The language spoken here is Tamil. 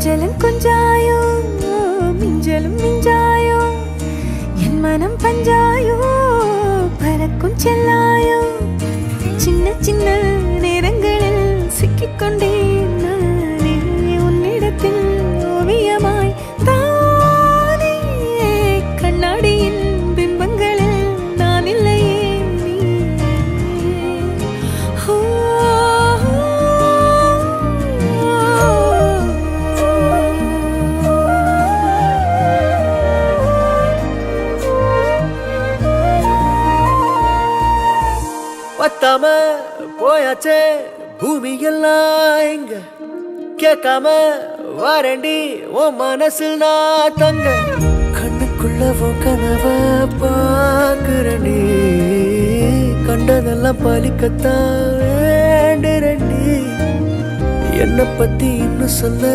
கொஞ்சலும் கொஞ்சாயோ மிஞ்சலும் மிஞ்சாயோ என் மனம் பஞ்சாயோ பறக்கும் செல்லாயோ சின்ன சின்ன நேரங்களில் சிக்கிக்கொண்டேன் நானே உன்னிடத்தில் ஓவியமாய் தானே கண்ணாடியின் பிம்பங்களில் நான் இல்லையே பத்தாம போயாச்சே பூமி எல்லாம் இங்க கேட்காம வாரண்டி உன் மனசில் நான் தங்க கண்ணுக்குள்ள உன் கனவ பாக்குறண்டி கண்டதெல்லாம் பலிக்கத்தான் வேண்டுறண்டி என்னை பத்தி இன்னும் சொல்ல